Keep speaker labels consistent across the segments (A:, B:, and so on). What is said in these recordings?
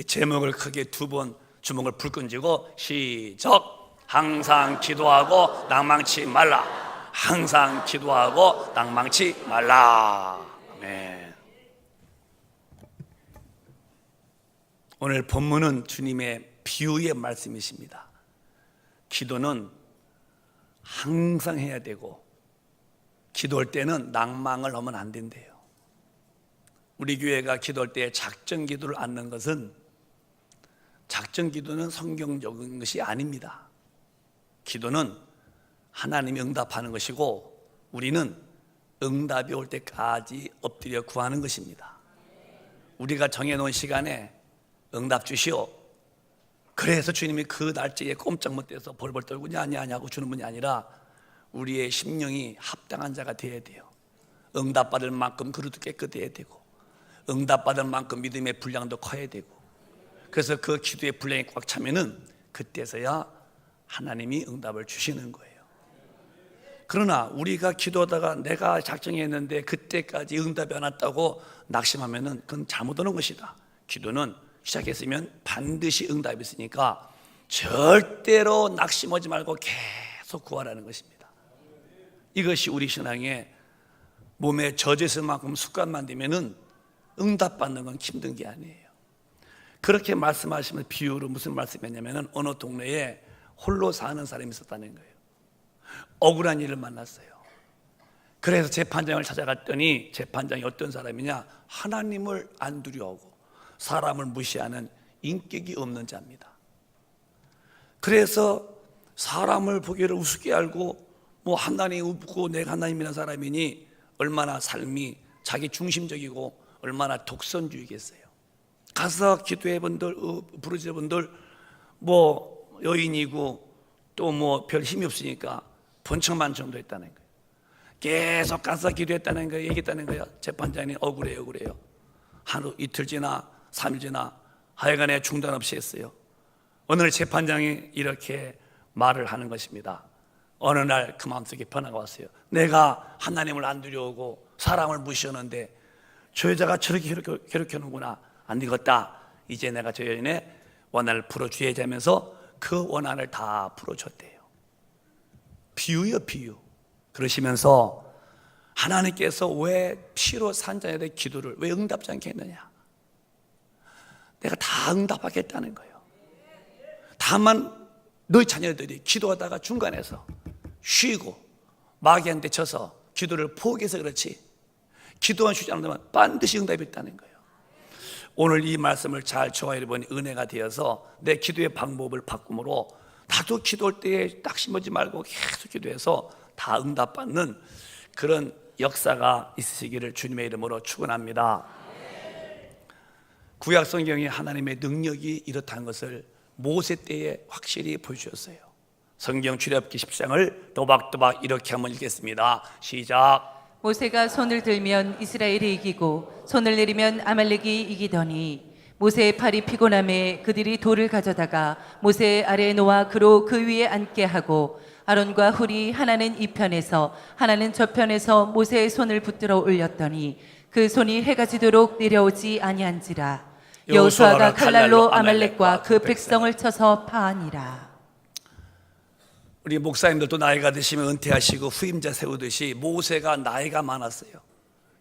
A: 제목을 크게 두 번 주먹을 불끈 쥐고 시작. 항상 기도하고 낭망치 말라. 항상 기도하고 낭망치 말라. 네. 오늘 본문은 주님의 비유의 말씀이십니다. 기도는 항상 해야 되고 기도할 때는 낭망을 하면 안 된대요. 우리 교회가 기도할 때 작전 기도를 않는 것은 작전 기도는 성경적인 것이 아닙니다. 기도는 하나님이 응답하는 것이고 우리는 응답이 올 때까지 엎드려 구하는 것입니다. 우리가 정해놓은 시간에 응답 주시오. 그래서 주님이 그 날짜에 꼼짝 못해서 벌벌 떨고 냐냐냐고 주는 분이 아니라 우리의 심령이 합당한 자가 되어야 돼요. 응답받을 만큼 그릇도 깨끗해야 되고 응답받을 만큼 믿음의 분량도 커야 되고 그래서 그 기도의 분량이 꽉 차면은 그때서야 하나님이 응답을 주시는 거예요. 그러나 우리가 기도하다가 내가 작정했는데 그때까지 응답이 안 왔다고 낙심하면은 그건 잘못하는 것이다. 기도는 시작했으면 반드시 응답이 있으니까 절대로 낙심하지 말고 계속 구하라는 것입니다. 이것이 우리 신앙의 몸에 젖어있을 만큼 습관만 되면은 응답받는 건 힘든 게 아니에요. 그렇게 말씀하시면 비유로 무슨 말씀이었냐면은 어느 동네에 홀로 사는 사람이 있었다는 거예요. 억울한 일을 만났어요. 그래서 재판장을 찾아갔더니 재판장이 어떤 사람이냐? 하나님을 안 두려워하고 사람을 무시하는 인격이 없는 자입니다. 그래서 사람을 보기를 우습게 알고 뭐 하나님이 없고 내가 하나님이라는 사람이니 얼마나 삶이 자기 중심적이고 얼마나 독선주의겠어요. 가서 기도해 분들, 부르짖어 분들 뭐 여인이고 또 뭐 별 힘이 없으니까 번쩍만 정도 했다는 거예요. 계속 가서 기도했다는 거예요. 얘기했다는 거예요. 재판장이 억울해요. 하루 이틀 지나 3일 지나 하여간에 중단 없이 했어요. 어느 날 재판장이 이렇게 말을 하는 것입니다. 어느 날 그 마음속에 변화가 왔어요. 내가 하나님을 안 두려워하고 사람을 무시하는데 저 여자가 저렇게 괴롭혀놓구나. 안 되겠다. 이제 내가 저 여인의 원한을 풀어주어야지 하면서 그 원한을 다 풀어줬대요. 비유요, 비유. 그러시면서 하나님께서 왜 피로 산 자에 대해 기도를 왜 응답지 않게 했느냐? 내가 다 응답하겠다는 거예요. 다만 너희 자녀들이 기도하다가 중간에서 쉬고 마귀한테 져서 기도를 포기해서 그렇지 기도만 쉬지 않으면 반드시 응답이 있다는 거예요. 오늘 이 말씀을 잘 저와 보니 은혜가 되어서 내 기도의 방법을 바꿈으로 나도 기도할 때에 낙심하지 말고 계속 기도해서 다 응답받는 그런 역사가 있으시기를 주님의 이름으로 축원합니다. 구약 성경에 하나님의 능력이 이렇다는 것을 모세 때에 확실히 보여주셨어요. 성경 출애굽기 10장을 또박또박 이렇게 한번 읽겠습니다. 시작.
B: 모세가 손을 들면 이스라엘이 이기고 손을 내리면 아말렉이 이기더니 모세의 팔이 피곤함에 그들이 돌을 가져다가 모세의 아래에 놓아 그로 그 위에 앉게 하고 아론과 훌이 하나는 이 편에서 하나는 저 편에서 모세의 손을 붙들어 올렸더니 그 손이 해가 지도록 내려오지 아니한지라. 여호수아가 칼날로 아말렉과 그 백성을 쳐서 파하니라.
A: 우리 목사님들도 나이가 드시면 은퇴하시고 후임자 세우듯이 모세가 나이가 많았어요.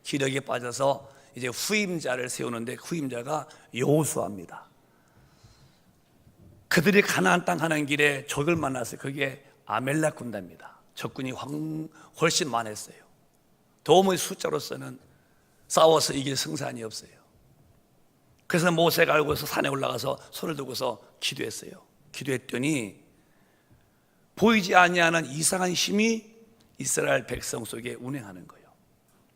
A: 기력이 빠져서 이제 후임자를 세우는데 후임자가 여호수아입니다. 그들이 가나안 땅 가는 길에 적을 만났어요. 그게 아멜렉 군대입니다. 적군이 훨씬 많았어요. 도무지 숫자로서는 싸워서 이길 승산이 없어요. 그래서 모세가 알고서 산에 올라가서 손을 들고서 기도했어요. 기도했더니 보이지 아니하는 이상한 힘이 이스라엘 백성 속에 운행하는 거예요.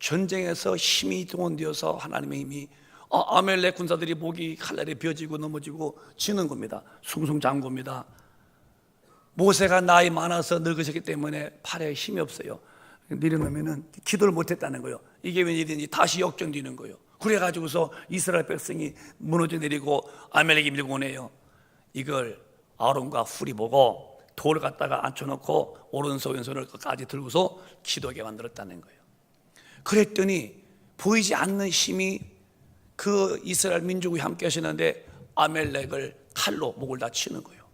A: 전쟁에서 힘이 동원되어서 하나님의 힘이 아멜렉 군사들이 목이 칼날에 베어지고 넘어지고 지는 겁니다. 숭숭장구입니다. 모세가 나이 많아서 늙으셨기 때문에 팔에 힘이 없어요. 내려놓으면 기도를 못했다는 거예요. 이게 웬일인지 다시 역전되는 거예요. 그래가지고서 이스라엘 백성이 무너져 내리고 아멜렉이 밀고 오네요. 이걸 아론과 훌이 보고 돌을 갖다가 앉혀놓고 오른손 왼손을 끝까지 들고서 기도하게 만들었다는 거예요. 그랬더니 보이지 않는 힘이 그 이스라엘 민족이 함께 하시는데 아멜렉을 칼로 목을 다 치는 거예요.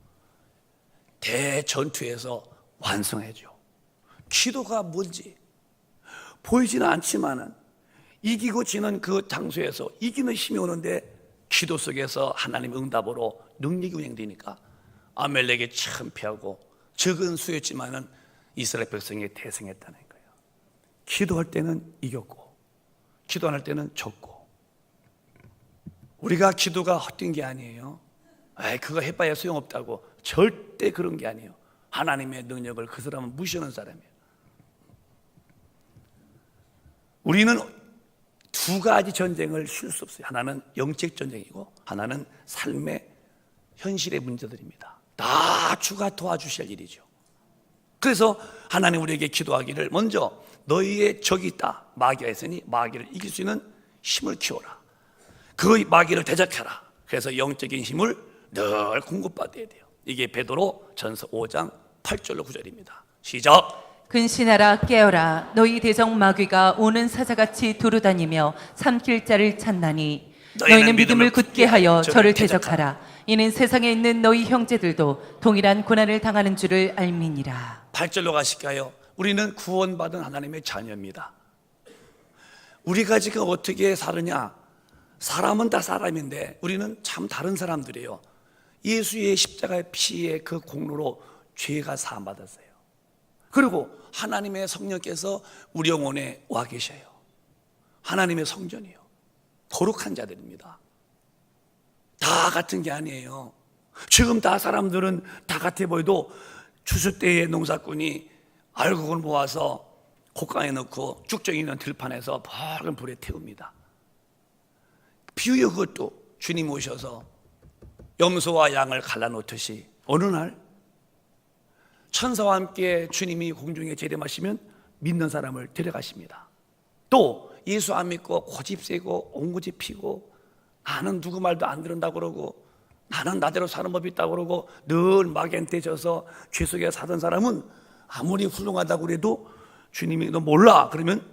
A: 대전투에서 완성해죠. 기도가 뭔지 보이지는 않지만은 이기고 지는 그 장소에서 이기는 힘이 오는데 기도 속에서 하나님의 응답으로 능력이 운행되니까 아멜렉에 참패하고 적은 수였지만은 이스라엘 백성이 대승했다는 거예요. 기도할 때는 이겼고 기도 안 할 때는 졌고. 우리가 기도가 헛된 게 아니에요. 그거 해봐야 소용없다고. 절대 그런 게 아니에요. 하나님의 능력을 그 사람은 무시하는 사람이에요. 우리는 두 가지 전쟁을 쉴 수 없어요. 하나는 영적 전쟁이고 하나는 삶의 현실의 문제들입니다. 다 주가 도와주실 일이죠. 그래서 하나님 우리에게 기도하기를 먼저 너희의 적이 있다, 마귀가 있으니 마귀를 이길 수 있는 힘을 키워라. 그 마귀를 대적하라. 그래서 영적인 힘을 늘 공급받아야 돼요. 이게 베드로 전서 5장 8절로 9절입니다. 시작.
B: 근신하라 깨어라 너희 대적 마귀가 오는 사자같이 두루다니며 삼킬 자를 찾나니 너희는 믿음을 굳게 하여 저를 대적하라. 이는 세상에 있는 너희 형제들도 동일한 고난을 당하는 줄을 알미니라.
A: 8절로 가실까요? 우리는 구원받은 하나님의 자녀입니다. 우리가 지금 어떻게 사느냐? 사람은 다 사람인데 우리는 참 다른 사람들이에요. 예수의 십자가의 피의 그 공로로 죄가 사함받았어요. 그리고 하나님의 성령께서 우리 영혼에 와 계셔요. 하나님의 성전이요, 거룩한 자들입니다. 다 같은 게 아니에요. 지금 다 사람들은 다 같아 보여도 추수 때의 농사꾼이 알곡을 모아서 곡간에 넣고 쭉정이 있는 들판에서 밝은 불에 태웁니다. 비유의 그것도 주님 오셔서 염소와 양을 갈라놓듯이 어느 날 천사와 함께 주님이 공중에 재림하시면 믿는 사람을 데려가십니다. 또 예수 안 믿고 고집 세고 옹고집 피고 나는 누구 말도 안 들은다고 그러고 나는 나대로 사는 법이 있다고 그러고 늘 마귀한테 져서 죄 속에 사던 사람은 아무리 훌륭하다고 그래도 주님이 너 몰라 그러면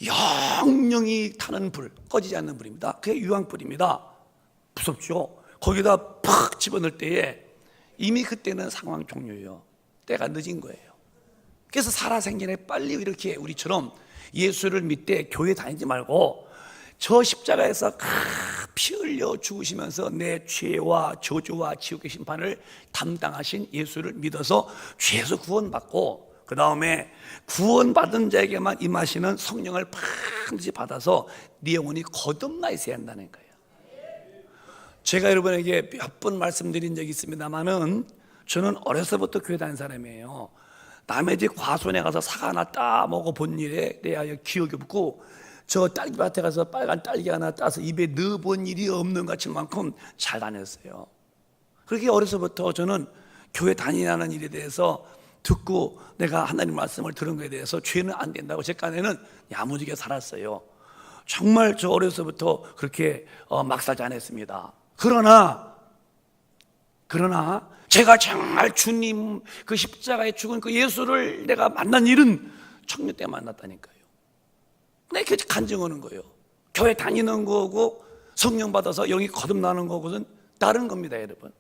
A: 영영이 타는 불, 꺼지지 않는 불입니다. 그게 유황불입니다. 무섭죠? 거기다 팍 집어넣을 때에 이미 그때는 상황 종료예요. 때가 늦은 거예요. 그래서 살아생전에 빨리 이렇게 우리처럼 예수를 믿되 교회 다니지 말고 저 십자가에서 피 흘려 죽으시면서 내 죄와 저주와 지옥의 심판을 담당하신 예수를 믿어서 죄에서 구원받고 그 다음에 구원받은 자에게만 임하시는 성령을 반드시 받아서 네 영혼이 거듭나 있어야 한다는 거예요. 제가 여러분에게 몇 번 말씀드린 적이 있습니다만은 저는 어려서부터 교회 다닌 사람이에요. 남의 집 과수원에 가서 사과 하나 따 먹어본 일에 대하여 기억이 없고 저 딸기밭에 가서 빨간 딸기 하나 따서 입에 넣어본 일이 없는 것만큼 잘 다녔어요. 그렇게 어려서부터 저는 교회 다니라는 일에 대해서 듣고 내가 하나님 말씀을 들은 것에 대해서 죄는 안 된다고 제 깐에는 야무지게 살았어요. 정말 저 어려서부터 그렇게 막 살지 않았습니다. 그러나 제가 정말 주님 그 십자가에 죽은 그 예수를 내가 만난 일은 청년 때 만났다니까요. 내가 간증하는 거예요. 교회 다니는 거고 성령 받아서 영이 거듭나는 거고는 다른 겁니다, 여러분.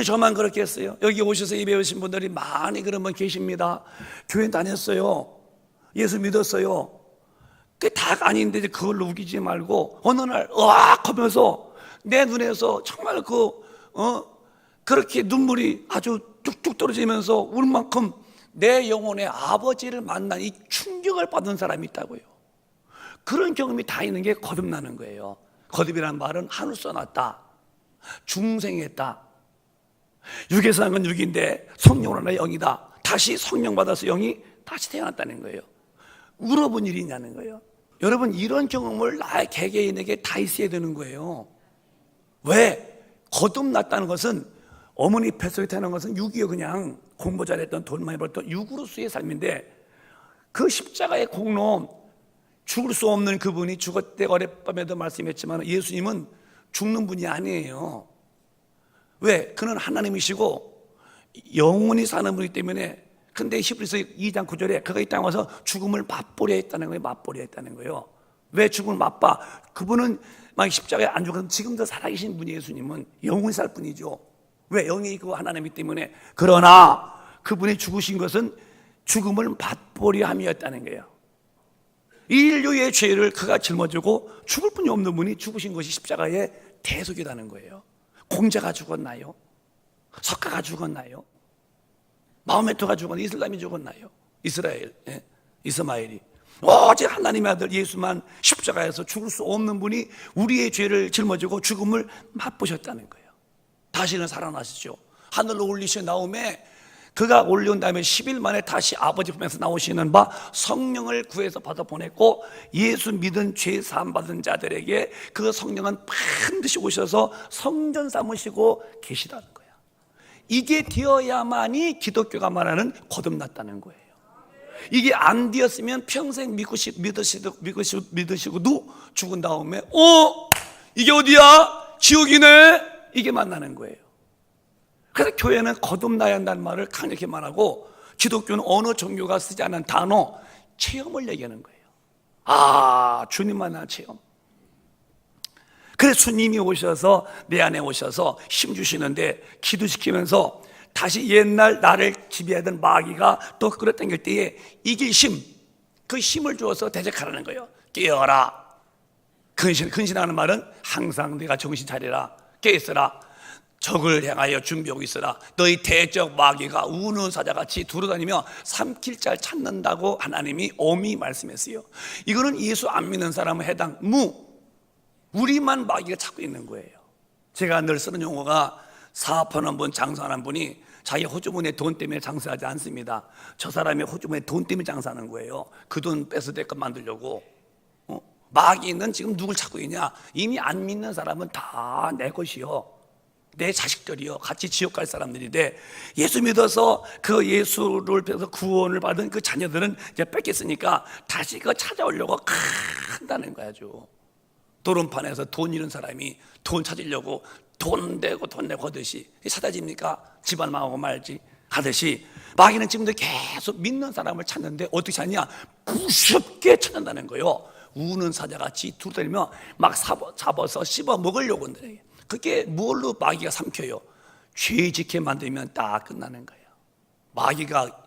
A: 저만 그렇게 했어요? 여기 오셔서 예배 오신 분들이 많이 그런 분 계십니다. 교회 다녔어요. 예수 믿었어요. 그게 다가 아닌데 그걸로 우기지 말고 어느 날 으악 하면서 내 눈에서 정말 그렇게 눈물이 아주 뚝뚝 떨어지면서 울 만큼 내 영혼의 아버지를 만난 이 충격을 받은 사람이 있다고요. 그런 경험이 다 있는 게 거듭나는 거예요. 거듭이라는 말은 한우 써놨다, 중생했다. 육에서 난 건 육인데 성령으로 나 영이다. 다시 성령 받아서 영이 다시 태어났다는 거예요. 울어본 일이 있냐는 거예요. 여러분, 이런 경험을 나의 개개인에게 다 있어야 되는 거예요. 왜? 거듭났다는 것은 어머니 뱃속에 태어난 것은 육이요. 그냥 공부 잘했던 돈 많이 벌던 육으로서의 삶인데 그 십자가의 공로, 죽을 수 없는 그분이 죽을 때 어젯밤에도 말씀했지만 예수님은 죽는 분이 아니에요. 왜? 그는 하나님이시고 영원히 사는 분이기 때문에. 근데 히브리서 2장 9절에 그가 이 땅에 와서 죽음을 맛보려 했다는 거예요. 맛보려 했다는 거예요. 왜 죽음을 맛봐? 그분은 막 십자가에 안 죽어서 지금도 살아계신 분이 예수님은 영원히 살 뿐이죠. 왜? 영이 그 하나님이기 때문에. 그러나 그분이 죽으신 것은 죽음을 맛보려 함이었다는 거예요. 인류의 죄를 그가 짊어지고 죽을 뿐이 없는 분이 죽으신 것이 십자가의 대속이라는 거예요. 공자가 죽었나요? 석가가 죽었나요? 마호메트가 죽었나요? 이슬람이 죽었나요? 이스마엘이. 오직 하나님의 아들 예수만 십자가에서 죽을 수 없는 분이 우리의 죄를 짊어지고 죽음을 맛보셨다는 거예요. 다시는 살아나시죠. 하늘로 올리신 다음에 그가 올려온 다음에 10일 만에 다시 아버지 품에서 나오시는 바 성령을 구해서 받아 보냈고, 예수 믿은 죄 사함 받은 자들에게 그 성령은 반드시 오셔서 성전 삼으시고 계시다는 거예요. 이게 되어야만이 기독교가 말하는 거듭났다는 거예요. 이게 안 되었으면 평생 믿으시고도 죽은 다음에 이게 어디야? 지옥이네? 이게 만나는 거예요. 그래서 교회는 거듭나야 한다는 말을 강력히 말하고, 기독교는 어느 종교가 쓰지 않은 단어 체험을 얘기하는 거예요. 주님 만난 체험. 그래서 주님이 오셔서 내 안에 오셔서 힘 주시는데, 기도시키면서 다시 옛날 나를 지배하던 마귀가 또 끌어당길 때에 이길 힘, 그 힘을 주어서 대적하라는 거예요. 깨어라. 근신하는 말은 항상 내가 정신 차리라, 깨있어라, 적을 향하여 준비하고 있어라. 너희 대적 마귀가 우는 사자같이 두루다니며 삼킬 자를 찾는다고 하나님이 엄히 말씀했어요. 이거는 예수 안 믿는 사람은 해당 우리만 마귀가 찾고 있는 거예요. 제가 늘 쓰는 용어가, 사업하는 분, 장사하는 분이 자기 호주머니에 돈 때문에 장사하지 않습니다. 저 사람이 호주머니에 돈 때문에 장사하는 거예요. 그 돈 뺏어 내 것 만들려고. 마귀는 지금 누굴 찾고 있냐? 이미 안 믿는 사람은 다 내 것이요, 내 자식들이요, 같이 지옥 갈 사람들인데, 예수 믿어서 그 예수를 통해서 구원을 받은 그 자녀들은 이제 뺏겼으니까 다시 그거 찾아오려고 한다는 거야죠. 도론판에서 돈 잃은 사람이 돈 찾으려고 돈 내고 하듯이 찾아집니까? 집안 망하고 말지 하듯이, 마귀는 지금도 계속 믿는 사람을 찾는데 어떻게 찾냐? 무섭게 찾는다는 거예요. 우는 사자같이 두드리며 막 잡아서 씹어 먹으려고 한다는. 그게 뭘로 마귀가 삼켜요? 죄 짓게 만들면 딱 끝나는 거예요. 마귀가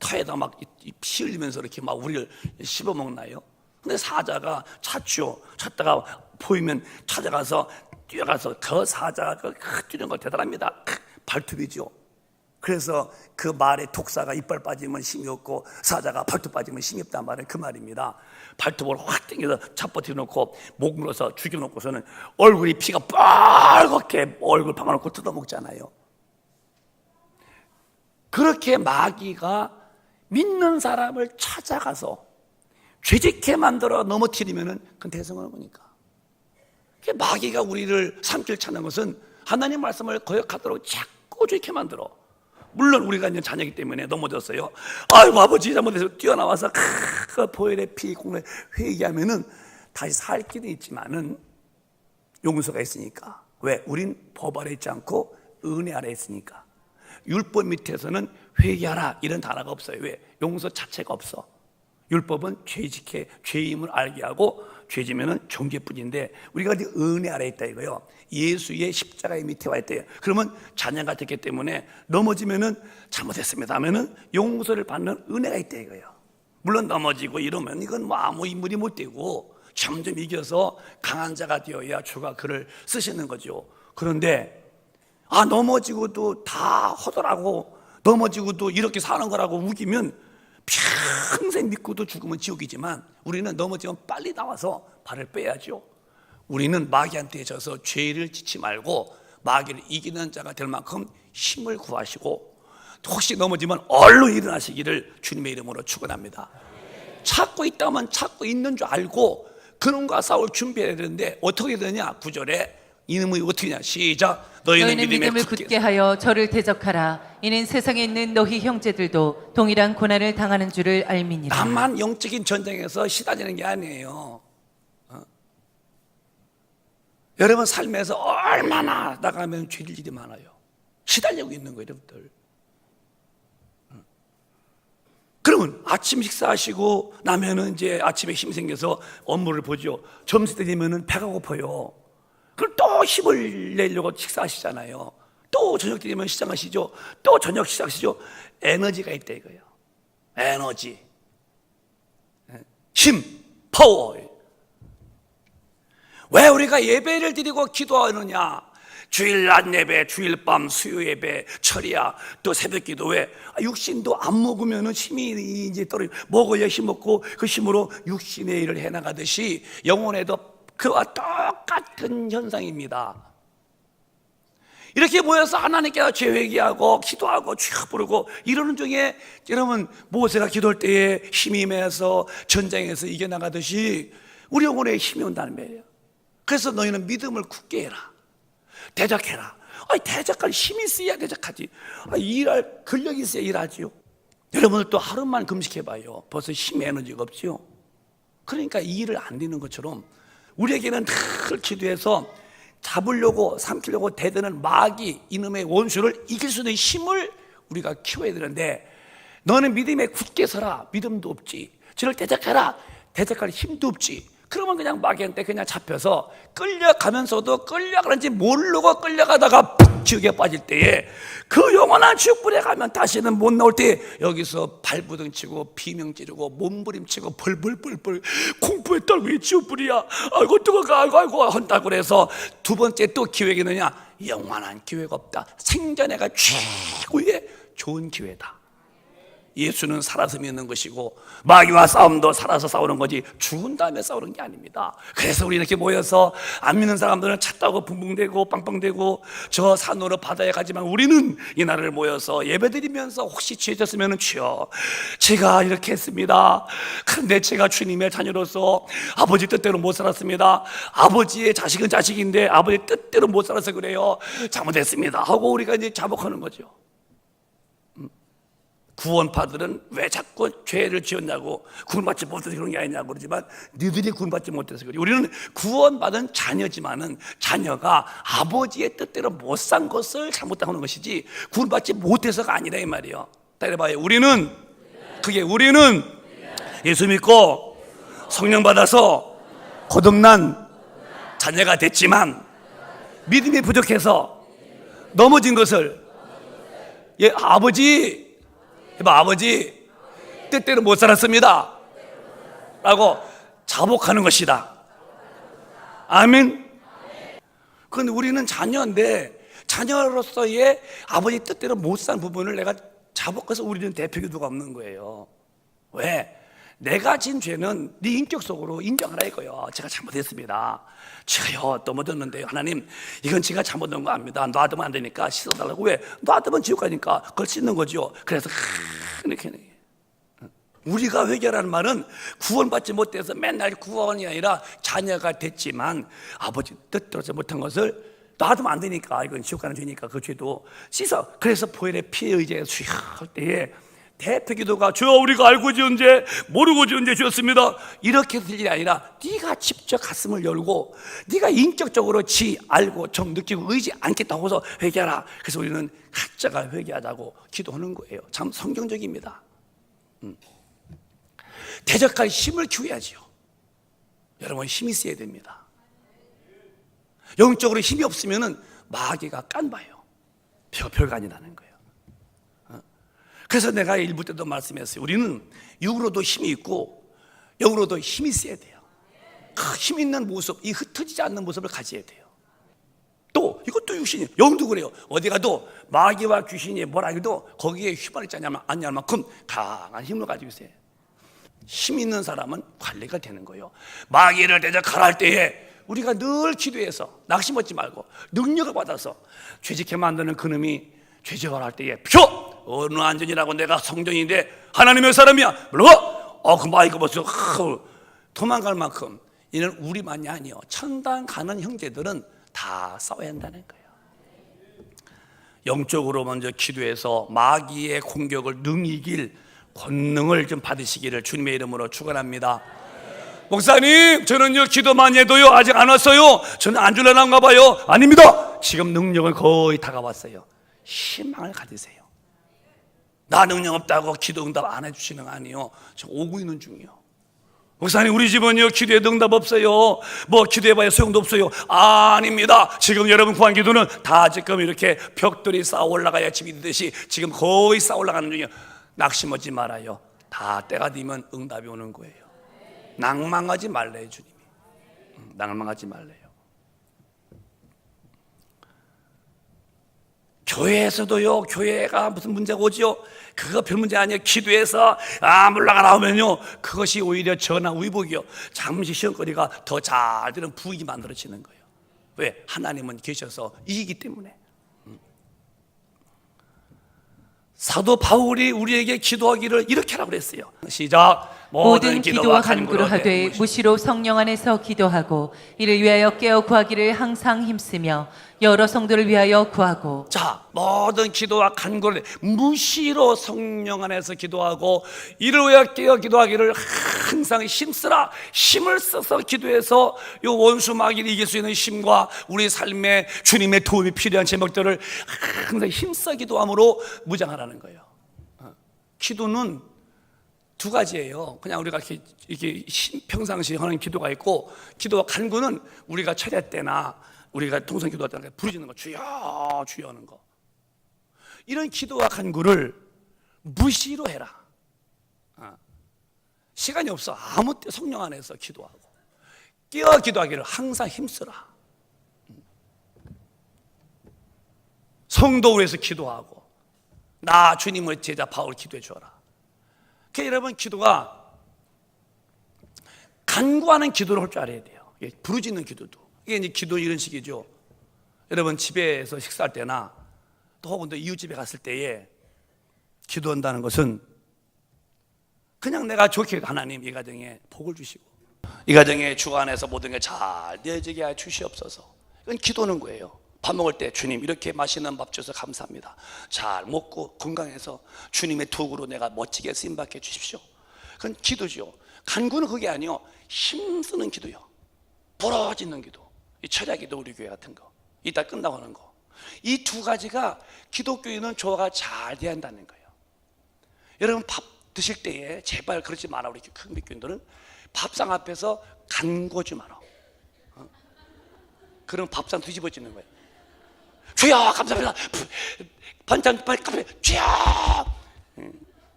A: 혀에다 막 피 흘리면서 이렇게 막 우리를 씹어 먹나요? 근데 사자가 찾죠. 찾다가 보이면 찾아가서 뛰어가서 그 사자가 뛰는 거 대단합니다. 발톱이죠. 그래서 그 말에 독사가 이빨 빠지면 힘이 없고 사자가 발톱 빠지면 힘이 없단 말은 그 말입니다. 발톱을 확 당겨서 잡아뜨려 놓고 목 물어서 죽여놓고서는 얼굴이 피가 빨갛게 얼굴 박아놓고 뜯어먹잖아요. 그렇게 마귀가 믿는 사람을 찾아가서 죄짓게 만들어 넘어뜨리면은 그건 대성하는 거니까. 마귀가 우리를 삼킬 찾는 것은 하나님 말씀을 거역하도록 자꾸 죄짓게 만들어. 물론 우리가 이제 자녀이기 때문에 넘어졌어요. 아이고 아버지 잘못해서 뛰어나와서 그 보혈의 피 공로에 회개하면은 다시 살 길은 있지만은 용서가 있으니까. 왜? 우린 법 아래 있지 않고 은혜 아래 있으니까. 율법 밑에서는 회개하라 이런 단어가 없어요. 왜? 용서 자체가 없어. 율법은 죄짓게 죄임을 알게 하고 죄지면은 종교뿐인데, 우리가 어디 은혜 아래 있다 이거요. 예수의 십자가의 밑에 와 있대요. 그러면 자녀가 됐기 때문에 넘어지면은 잘못했습니다 하면은 용서를 받는 은혜가 있다 이거예요. 물론 넘어지고 이러면 이건 뭐 아무 인물이 못 되고 점점 이겨서 강한 자가 되어야 주가 그를 쓰시는 거죠. 그런데 넘어지고도 다 허더라고, 넘어지고도 이렇게 사는 거라고 우기면 평생 믿고도 죽으면 지옥이지만, 우리는 넘어지면 빨리 나와서 발을 빼야죠. 우리는 마귀한테 져서 죄를 짓지 말고 마귀를 이기는 자가 될 만큼 힘을 구하시고, 혹시 넘어지면 얼른 일어나시기를 주님의 이름으로 축원합니다. 찾고 있다면 찾고 있는 줄 알고 그놈과 싸울 준비해야 되는데 어떻게 되냐? 9절에 이놈이 어떻게 되냐? 시작. 너희는
B: 믿음을 굳게 하여 저를 대적하라. 이는 세상에 있는 너희 형제들도 동일한 고난을 당하는 줄을 알미니라.
A: 나만 영적인 전쟁에서 시달리는 게 아니에요. 여러분 삶에서 얼마나 나가면 죄질 일이 많아요. 시달리고 있는 거예요, 여러분들. 그러면 아침 식사하시고 나면은 이제 아침에 힘이 생겨서 업무를 보죠. 점심 되면은 배가 고파요. 그럼 또 힘을 내려고 식사하시잖아요. 또 저녁 되면 시장하시죠. 또 저녁 식사하시죠. 에너지가 있다 이거예요. 에너지, 힘, 파워. 왜 우리가 예배를 드리고 기도하느냐? 주일 낮 예배, 주일 밤 수요 예배, 철야, 또 새벽 기도회. 육신도 안 먹으면 힘이 이제 떨어져. 먹어야 힘 먹고 그 힘으로 육신의 일을 해나가듯이 영혼에도 그와 똑같은 현상입니다. 이렇게 모여서 하나님께 죄회개하고 기도하고 주여 부르고 이러는 중에 여러분 모세가 기도할 때에 힘이 임해서 전쟁에서 이겨나가듯이 우리 영혼에 힘이 온다는 말이에요. 그래서 너희는 믿음을 굳게 해라. 대적해라. 대적할 힘이 있어야 대적하지. 일할 근력이 있어야 일하지요. 여러분들 또 하루만 금식해봐요. 벌써 힘 에너지가 없지요. 그러니까 이 일을 안 되는 것처럼 우리에게는 늘 기도해서 잡으려고 삼키려고 대드는 마귀 이놈의 원수를 이길 수 있는 힘을 우리가 키워야 되는데 너는 믿음에 굳게 서라. 믿음도 없지. 저를 대적해라. 대적할 힘도 없지. 그러면 그냥 마귀한테 그냥 잡혀서 끌려가면서도 끌려가는지 모르고 끌려가다가 푹 지옥에 빠질 때에 그 영원한 지옥불에 가면 다시는 못 나올 때 여기서 발부둥 치고 비명 지르고 몸부림치고 벌벌벌벌 공포에 떨고 이 지옥불이야. 아이고 뜨거워 아이고 한다고 그래서 두 번째 또 기회가 있느냐? 영원한 기회가 없다. 생전에가 최고의 좋은 기회다. 예수는 살아서 믿는 것이고 마귀와 싸움도 살아서 싸우는 거지 죽은 다음에 싸우는 게 아닙니다. 그래서 우리 이렇게 모여서 안 믿는 사람들은 찼다고 붕붕대고 빵빵대고 저 산으로 바다에 가지만 우리는 이날을 모여서 예배드리면서 혹시 죄졌으면 주여 제가 이렇게 했습니다. 그런데 제가 주님의 자녀로서 아버지 뜻대로 못 살았습니다. 아버지의 자식은 자식인데 아버지 뜻대로 못 살아서 그래요. 잘못했습니다 하고 우리가 이제 자복하는 거죠. 구원파들은 왜 자꾸 죄를 지었냐고 구원받지 못해서 그런 게 아니냐고 그러지만 너희들이 구원받지 못해서 그래. 우리는 구원받은 자녀지만은 자녀가 아버지의 뜻대로 못 산 것을 잘못당하는 것이지 구원받지 못해서가 아니라 이 말이에요. 따라봐요. 우리는 예수 믿고 성령 받아서 거듭난 자녀가 됐지만 믿음이 부족해서 넘어진 것을 아버지 뜻대로 못 살았습니다 라고 자복하는 것이다. 아멘. 그런데 우리는 자녀인데 자녀로서의 아버지 뜻대로 못 산 부분을 내가 자복해서 우리는 대표기도가 없는 거예요. 왜? 내가 진 죄는 네 인격 속으로 인정하라 이거요. 제가 잘못했습니다. 제가요 넘어졌는데요. 하나님 이건 제가 잘못한 거 압니다. 놔두면 안 되니까 씻어달라고. 왜? 놔두면 지옥 가니까 그걸 씻는 거죠. 그래서 이렇게 우리가 회개라는 말은 구원받지 못해서 맨날 구원이 아니라 자녀가 됐지만 아버지 뜻대로 못한 것을 놔두면 안 되니까 이건 지옥 가는 죄니까 그 죄도 씻어. 그래서 보혈의 피에 의지해서 주여 할 때에 대표기도가 주여 우리가 알고 지은 죄 모르고 지은 죄 주였습니다 이렇게 될 일이 아니라 네가 직접 가슴을 열고 네가 인격적으로 지 알고 정 느끼고 의지 않겠다고 해서 회개하라. 그래서 우리는 각자가 회개하자고 기도하는 거예요. 참 성경적입니다. 대적할 힘을 키워야지요. 여러분 힘이 있어야 됩니다. 영적으로 힘이 없으면 마귀가 깐봐요. 별거 아니라는 거예요. 그래서 내가 일부 때도 말씀했어요. 우리는 육으로도 힘이 있고 영으로도 힘이 있어야 돼요. 그 힘 있는 모습, 이 흩어지지 않는 모습을 가져야 돼요. 또 이것도 육신이 영도 그래요. 어디 가도 마귀와 귀신이 뭐라 해도 거기에 휘발리지 않을 만큼 강한 힘을 가지고 있어요. 힘 있는 사람은 관리가 되는 거예요. 마귀를 대적하라 할 때에 우리가 늘 기도해서 낙심하지 말고 능력을 받아서 죄짓게 만드는 그놈이 죄짓을 할 때에 비켜! 어느 안전이라고 내가 성전인데 하나님의 사람이야 물러가! 그 마귀가 벌써 도망갈 만큼 이는 우리만이 아니요 천당 가는 형제들은 다 싸워야 한다는 거예요. 영적으로 먼저 기도해서 마귀의 공격을 능히 이길 권능을 좀 받으시기를 주님의 이름으로 축원합니다. 목사님 저는요 기도 많이 해도요 아직 안 왔어요. 저는 안 줄려나가 봐요. 아닙니다. 지금 능력은 거의 다가왔어요. 희망을 가지세요. 나 능력 없다고 기도 응답 안 해주시는 거 아니요. 지금 오고 있는 중이요. 목사님, 우리 집은요 기도에 응답 없어요. 뭐 기도해봐야 소용도 없어요. 아닙니다. 지금 여러분 구한 기도는 다 지금 이렇게 벽돌이 쌓아 올라가야 집이 되듯이 지금 거의 쌓아 올라가는 중이에요. 낙심하지 말아요. 다 때가 되면 응답이 오는 거예요. 낭망하지 말래요, 주님이. 낭망하지 말래요. 교회에서도요, 교회가 무슨 문제가 오죠? 그거 별 문제 아니에요. 기도해서 물러가 나오면요, 그것이 오히려 전화 위복이요. 잠시 시험거리가 더 잘 되는 부익이 만들어지는 거예요. 왜? 하나님은 계셔서 이기기 때문에. 사도 바울이 우리에게 기도하기를 이렇게 하라고 그랬어요. 시작.
B: 모든 기도와 간구로 하되 무시로 성령 안에서 기도하고 이를 위하여 깨어 구하기를 항상 힘쓰며 여러 성도를 위하여 구하고.
A: 자, 모든 기도와 간구를 무시로 성령 안에서 기도하고 이를 위하여 깨어 기도하기를 항상 힘쓰라. 힘을 써서 기도해서 요 원수 마귀를 이길 수 있는 힘과 우리 삶에 주님의 도움이 필요한 제목들을 항상 힘써 기도함으로 무장하라는 거예요. 기도는 두 가지예요. 그냥 우리가 이렇게 평상시에 하는 기도가 있고, 기도와 간구는 우리가 철야 때나 우리가 통성 기도할 때 부르짖는 거, 주여 주여 하는 거. 이런 기도와 간구를 무시로 해라. 시간이 없어. 아무 때 성령 안에서 기도하고 깨어 기도하기를 항상 힘쓰라. 성도 위해서 기도하고 나 주님의 제자 바울 기도해 주어라. 여러분, 기도가 간구하는 기도를 할 줄 알아야 돼요. 부르짖는 기도도. 이게 이제 기도 이런 식이죠. 여러분, 집에서 식사할 때나 또 혹은 또 이웃집에 갔을 때에 기도한다는 것은 그냥 내가 좋게 하나님 이 가정에 복을 주시고 이 가정에 주 안에서 모든 게 잘 되어지게 해 주시옵소서. 이건 기도는 거예요. 밥 먹을 때 주님 이렇게 맛있는 밥 주셔서 감사합니다. 잘 먹고 건강해서 주님의 도구로 내가 멋지게 쓰임받게 해주십시오. 그건 기도죠. 간구는 그게 아니요, 힘쓰는 기도요. 부러지는 기도. 이 철야 기도, 우리 교회 같은 거 이따 끝나고 하는 거. 이 두 가지가 기독교인은 조화가 잘 돼야 한다는 거예요. 여러분, 밥 드실 때에 제발 그러지 마라. 우리 큰 교인들은 밥상 앞에서 간구지 마라. 그럼 밥상 뒤집어지는 거예요. 주여 감사합니다. 반찬 빨리 카페 주여.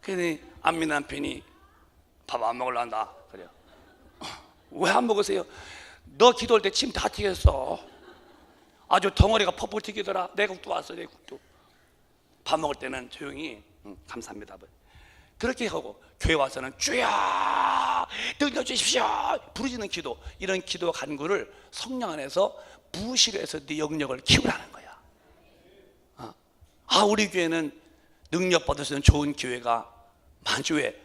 A: 그러니 안 믿는 남편이 밥 안 먹으려 한다. 그래요. 왜 안 먹으세요? 너 기도할 때 침 다 튀겼어. 아주 덩어리가 펄펄 튀기더라. 내 국도 왔어. 내 국도. 밥 먹을 때는 조용히 감사합니다. 그렇게 하고 교회 와서는 주여 능력 주십시오 부르짖는 기도, 이런 기도 간구를 성령 안에서 무시로 해서 네 영역을 키우라는 거야. 우리 교회는 능력 받을 수 있는 좋은 교회가 많죠. 왜?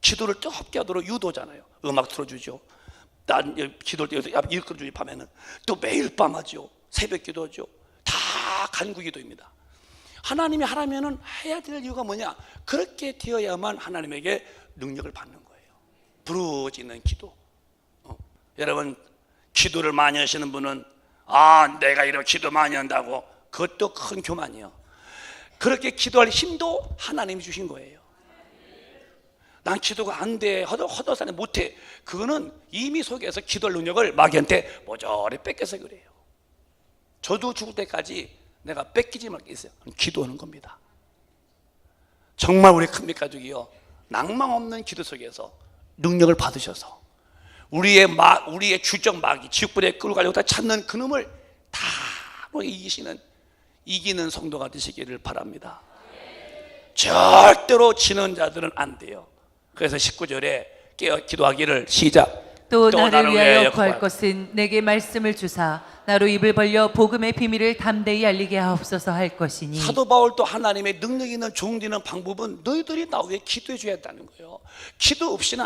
A: 기도를 뜨겁게 하도록 유도잖아요. 음악 틀어주죠. 난 기도할 때 일 끌어주지. 밤에는 또 매일 밤 하죠. 새벽 기도하죠. 다 간구 기도입니다. 하나님이 하라면은 해야 될 이유가 뭐냐? 그렇게 되어야만 하나님에게 능력을 받는 거예요. 부르짖는 기도. 여러분, 기도를 많이 하시는 분은 내가 이렇게 기도 많이 한다고, 그것도 큰 교만이에요. 그렇게 기도할 힘도 하나님이 주신 거예요. 난 기도가 안 돼, 허더사네 못해. 그거는 이미 속에서 기도할 능력을 마귀한테 모조리 뺏겨서 그래요. 저도 죽을 때까지 내가 뺏기지 말게 있어요. 기도하는 겁니다. 정말 우리 큰빛 가족이요, 낭망 없는 기도 속에서 능력을 받으셔서 우리의 주적 마귀, 지옥불에 끌고 가려고 다 찾는 그놈을 다 이기는 성도가 되시기를 바랍니다. 절대로 지는 자들은 안 돼요. 그래서 19절에 깨어 기도하기를 시작.
B: 또 나를 위하여 구할 것은 내게 말씀을 주사 나로 입을 벌려 복음의 비밀을 담대히 알리게 하옵소서 할 것이니.
A: 사도 바울도 하나님의 능력 있는 종되는 방법은 너희들이 나 위해 기도해 줘야 한다는 거예요. 기도 없이는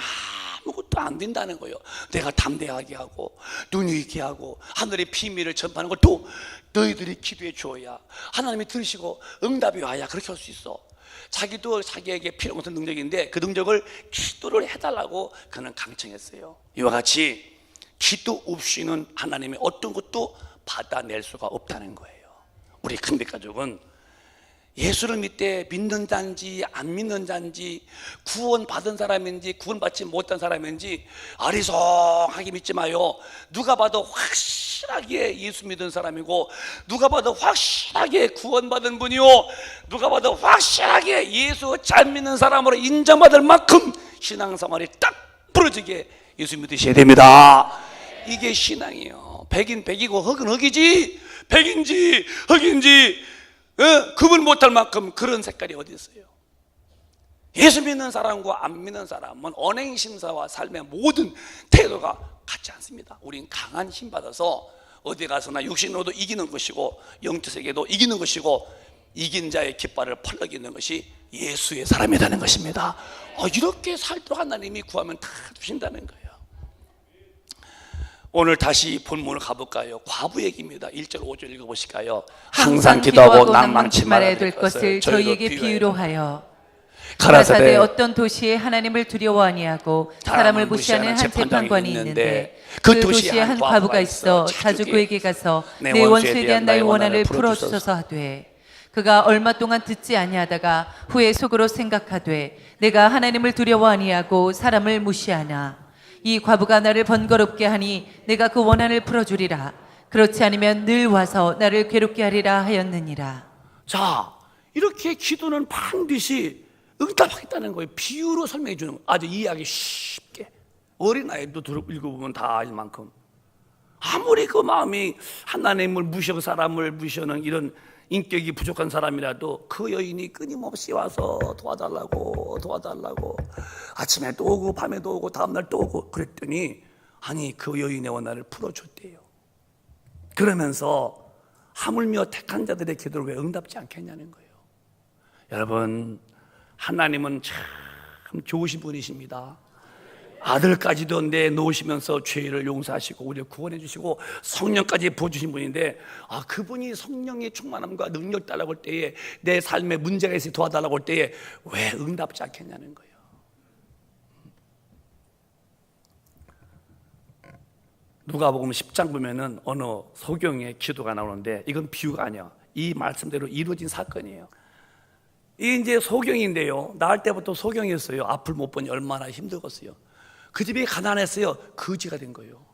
A: 아무것도 안 된다는 거예요. 내가 담대하게 하고 눈이 있게 하고 하늘의 비밀을 전파하는 것도 너희들이 기도해 줘야 하나님이 들으시고 응답이 와야 그렇게 할 수 있어. 자기도 자기에게 필요 없는 능력인데 그 능력을 기도를 해달라고 그는 강청했어요. 이와 같이 기도 없이는 하나님의 어떤 것도 받아낼 수가 없다는 거예요. 우리 큰빛 가족은 예수를 믿는 자인지 안 믿는 자인지, 구원받은 사람인지 구원받지 못한 사람인지 어리석하게 믿지 마요. 누가 봐도 확실하게 예수 믿은 사람이고, 누가 봐도 확실하게 구원받은 분이요, 누가 봐도 확실하게 예수 잘 믿는 사람으로 인정받을 만큼 신앙생활이 딱 부러지게 예수 믿으셔야 됩니다. 이게 신앙이에요. 백인 백이고 흑은 흑이지, 백인지 흑인지 구분 못할 만큼 그런 색깔이 어디 있어요? 예수 믿는 사람과 안 믿는 사람은 언행심사와 삶의 모든 태도가 같지 않습니다. 우린 강한 힘 받아서 어디 가서나 육신으로도 이기는 것이고 영적세계도 이기는 것이고, 이긴 자의 깃발을 펄럭이는 것이 예수의 사람이라는 것입니다. 이렇게 살도록 하나님이 구하면 다 주신다는 거예요. 오늘 다시 본문을 가볼까요? 과부 얘기입니다. 1절 5절 읽어보실까요?
B: 항상 기도하고 낭망치 말아야 될 것을 저희에게 비유로 하여 가라사대 어떤 도시에 하나님을 두려워 아니하고 사람을 무시하는 한 재판관이 있는데, 그 도시에 한 과부가 있어 자주 그에게 가서 내 원수에 대한 나의 원한을 풀어주소서 하되, 그가 얼마 동안 듣지 아니하다가 후에 속으로 생각하되 내가 하나님을 두려워 아니하고 사람을 무시하나, 이 과부가 나를 번거롭게 하니 내가 그 원한을 풀어주리라. 그렇지 않으면 늘 와서 나를 괴롭게 하리라 하였느니라.
A: 자, 이렇게 기도는 반드시 응답하겠다는 거예요. 비유로 설명해 주는 거예요. 아주 이해하기 쉽게. 어린아이도 읽어보면 다 알 만큼. 아무리 그 마음이 하나님을 무시하고 사람을 무시하는 이런 인격이 부족한 사람이라도 그 여인이 끊임없이 와서 도와달라고 아침에 또 오고 밤에도 오고 다음날 또 오고 그랬더니, 아니 그 여인의 원한을 풀어줬대요. 그러면서 하물며 택한 자들의 기도를 왜 응답지 않겠냐는 거예요. 여러분, 하나님은 참 좋으신 분이십니다. 아들까지도 내놓으시면서 죄를 용서하시고 우리를 구원해 주시고 성령까지 부어주신 분인데, 그분이 성령의 충만함과 능력 달라고 할 때에, 내 삶에 문제가 있으니 도와달라고 할 때에 왜 응답지 않겠냐는 거예요. 누가복음 10장 보면은 어느 소경의 기도가 나오는데, 이건 비유가 아니야. 이 말씀대로 이루어진 사건이에요. 이 이제 소경인데요, 낳을 때부터 소경이었어요. 앞을 못 보니 얼마나 힘들었어요. 그 집이 가난했어요. 거지가 된 거예요.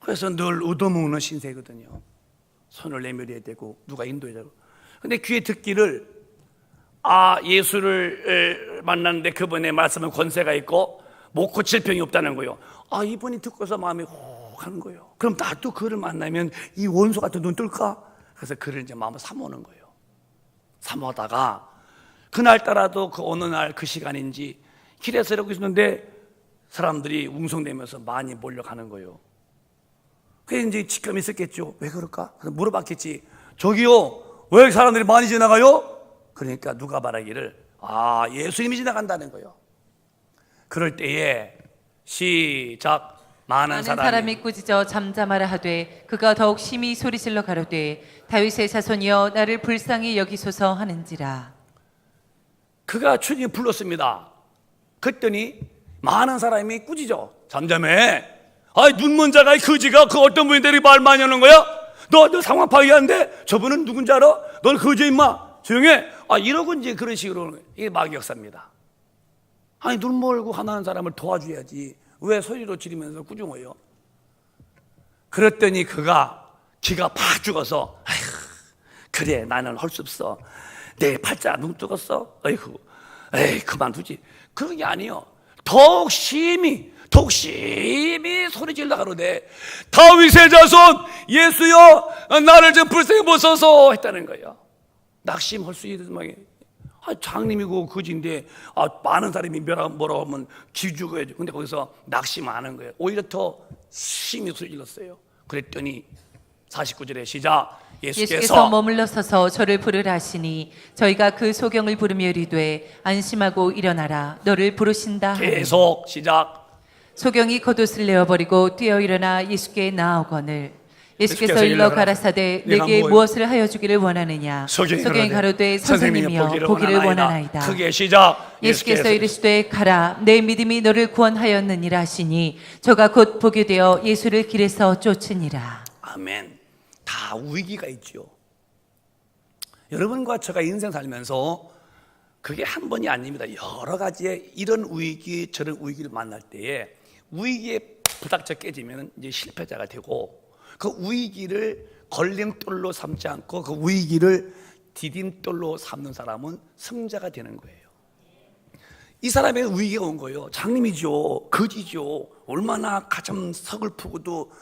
A: 그래서 늘 얻어먹는 신세거든요. 손을 내밀어야 되고 누가 인도해야 되고. 근데 귀에 듣기를, 예수를 만났는데 그분의 말씀은 권세가 있고 못 고칠 병이 없다는 거예요. 이분이 듣고서 마음이 혹 하는 거예요. 그럼 나도 그를 만나면 이 원수 같은 눈 뜰까? 그래서 그를 이제 마음을 사모하는 거예요. 사모하다가 그날따라도 그 어느 날 그 시간인지 길에서 이러고 있었는데 사람들이 웅성대면서 많이 몰려가는 거예요. 그게 이제 직감이 있었겠죠. 왜 그럴까? 그래서 물어봤겠지. 저기요, 왜 사람들이 많이 지나가요? 그러니까 누가 말하기를, 예수님이 지나간다는 거예요. 그럴 때에 시작. 많은 사람이
B: 꾸짖어 잠잠하라 하되, 그가 더욱 심히 소리질러 가로되, 다윗의 자손이여 나를 불쌍히 여기소서 하는지라.
A: 그가 주님 불렀습니다. 그랬더니 많은 사람이 꾸짖어. 잠잠해. 눈먼 자가 거지가 그 어떤 분인데 이렇게 말 많이 하는 거야? 너 상황 파악하는데 저분은 누군지 알아? 넌 거지 임마. 조용해. 이러고 이제 그런 식으로. 이게 마귀역사입니다. 눈 멀고 가난한 사람을 도와줘야지 왜 소리로 지르면서 꾸중어요? 그랬더니 그가 기가 팍 죽어서, 그래 나는 할 수 없어. 내 팔자 눈 뜨겠어? 그만두지. 그런 게 아니요. 더욱 심히 소리 질러 가로되, 다윗의 자손 예수여 나를 좀 불쌍히 보소서 했다는 거예요. 낙심할 수 있는 상황에, 장님이고 거지인데 많은 사람이 뭐라고 하면 기죽어야죠. 근데 거기서 낙심 안 하는 거예요. 오히려 더 심히 소리 질렀어요. 그랬더니 49절에 시작.
B: 예수께서 머물러 서서 저를 부르라 하시니 저희가 그 소경을 부르며 이르되, 안심하고 일어나라, 너를 부르신다 하니.
A: 계속 시작.
B: 소경이 겉옷을 내어버리고 뛰어 일어나 예수께 나아오거늘, 예수께서 일러 가라사대 내게 무엇을 하여 주기를 원하느냐. 소경이 가로되, 선생님이여 보기를 원하나이다.
A: 크게 시작.
B: 예수께서 이르시되 가라, 내 믿음이 너를 구원하였느니라 하시니 저가 곧 보게 되어 예수를 길에서 쫓으니라.
A: 아멘. 다 위기가 있죠. 여러분과 제가 인생 살면서 그게 한 번이 아닙니다. 여러 가지의 이런 위기 저런 위기를 만날 때에 위기에 부닥쳐 깨지면 이제 실패자가 되고, 그 위기를 걸림돌로 삼지 않고 그 위기를 디딤돌로 삼는 사람은 승자가 되는 거예요. 이 사람에게 위기가 온 거예요. 장님이죠, 거지죠. 얼마나 가슴 서글프고도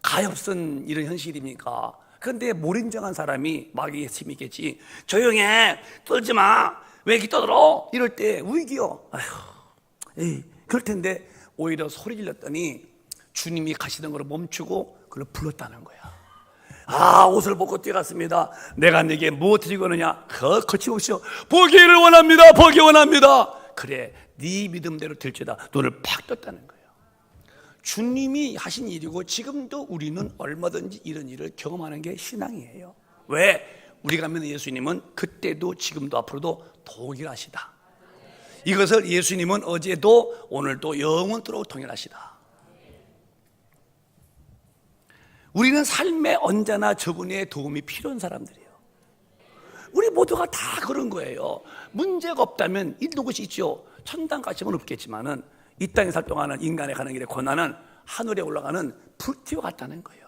A: 가엾은 이런 현실입니까? 그런데 몰인정한 사람이 마귀의 힘이 있겠지. 조용해, 떨지 마, 왜 이렇게 떠들어? 이럴 때 위기요. 에이, 그럴 텐데 오히려 소리 질렀더니 주님이 가시던 걸 멈추고 그걸 불렀다는 거야. 아, 옷을 벗고 뛰어갔습니다. 내가 네게 무엇을 이거느냐? 거침없이 보기를 원합니다. 보기 원합니다. 그래, 네 믿음대로 될지다. 눈을 팍 떴다는 거예요. 주님이 하신 일이고 지금도 우리는 얼마든지 이런 일을 경험하는 게 신앙이에요. 왜? 우리가 믿는 예수님은 그때도 지금도 앞으로도 동일하시다. 이것을 예수님은 어제도 오늘도 영원토록 동일하시다. 우리는 삶에 언제나 저분의 도움이 필요한 사람들이에요. 우리 모두가 다 그런 거예요. 문제가 없다면 있는 것이 있죠. 천당 가시면 없겠지만은 이 땅에 살 동안은 인간의 가는 길의 고난은 하늘에 올라가는 불티와 같다는 거예요.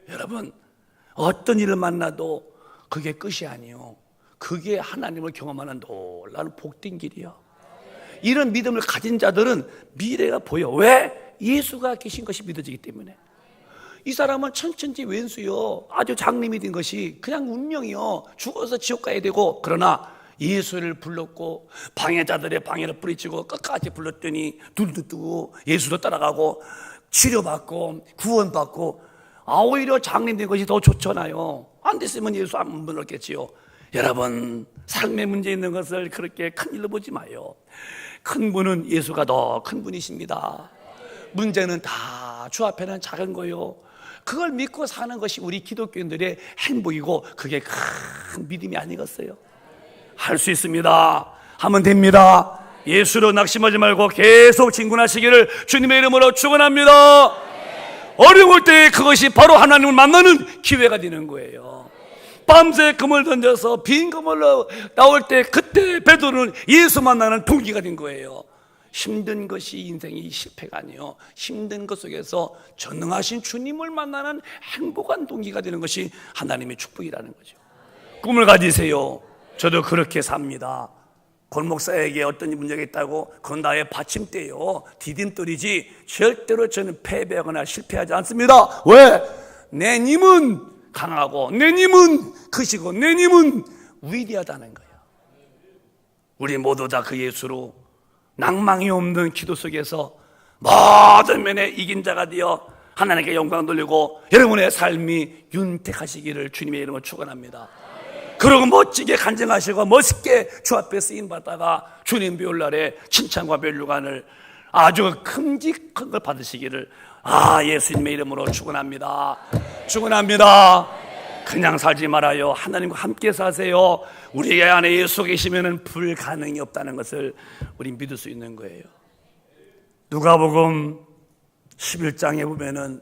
A: 여러분, 어떤 일을 만나도 그게 끝이 아니요, 그게 하나님을 경험하는 놀라운 복된 길이요. 이런 믿음을 가진 자들은 미래가 보여. 왜? 예수가 계신 것이 믿어지기 때문에. 이 사람은 천천지 왼수요, 아주 장님이 된 것이 그냥 운명이요, 죽어서 지옥 가야 되고, 그러나 예수를 불렀고 방해자들의 방해를 뿌리치고 끝까지 불렀더니 눈도 뜨고 예수도 따라가고 치료받고 구원받고, 오히려 장님 된 것이 더 좋잖아요. 안 됐으면 예수 안 불렀겠지요. 여러분, 삶에 문제 있는 것을 그렇게 큰 일로 보지 마요. 큰 분은 예수가 더 큰 분이십니다. 문제는 다 주 앞에는 작은 거요. 그걸 믿고 사는 것이 우리 기독교인들의 행복이고 그게 큰 믿음이 아니겠어요? 할 수 있습니다. 하면 됩니다. 예수로 낙심하지 말고 계속 진군하시기를 주님의 이름으로 축원합니다. 어려울 때 그것이 바로 하나님을 만나는 기회가 되는 거예요. 밤새 그물 던져서 빈 그물로 나올 때 그때 베드로는 예수 만나는 동기가 된 거예요. 힘든 것이 인생이 실패가 아니에요. 힘든 것 속에서 전능하신 주님을 만나는 행복한 동기가 되는 것이 하나님의 축복이라는 거죠. 꿈을 가지세요. 저도 그렇게 삽니다. 권목사에게 어떤 문제가 있다고 그건 나의 받침대요, 디딤돌이지 절대로 저는 패배하거나 실패하지 않습니다. 왜? 내 님은 강하고 내 님은 크시고 내 님은 위대하다는 거예요. 우리 모두 다 그 예수로 낭망이 없는 기도 속에서 모든 면에 이긴 자가 되어 하나님께 영광 돌리고 여러분의 삶이 윤택하시기를 주님의 이름으로 축원합니다. 그러고 멋지게 간증하시고 멋있게 주 앞에 쓰임받다가 주님 배울 날에 칭찬과 멸류관을 아주 큼직한 걸 받으시기를 예수님의 이름으로 축원합니다. 축원합니다. 그냥 살지 말아요. 하나님과 함께 사세요. 우리 안에 예수 계시면 불가능이 없다는 것을 우리 믿을 수 있는 거예요. 누가복음 11장에 보면은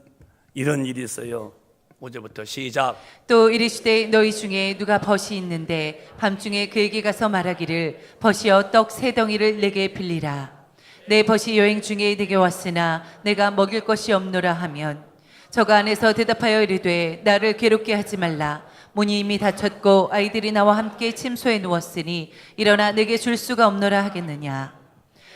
A: 이런 일이 있어요. 5절부터 시작.
B: 또 이르시되 너희 중에 누가 벗이 있는데 밤중에 그에게 가서 말하기를 벗이여 떡 세 덩이를 내게 빌리라. 내 벗이 여행 중에 내게 왔으나 내가 먹일 것이 없노라 하면 저가 안에서 대답하여 이르되 나를 괴롭게 하지 말라. 문이 이미 닫혔고 아이들이 나와 함께 침소에 누웠으니 일어나 내게 줄 수가 없노라 하겠느냐.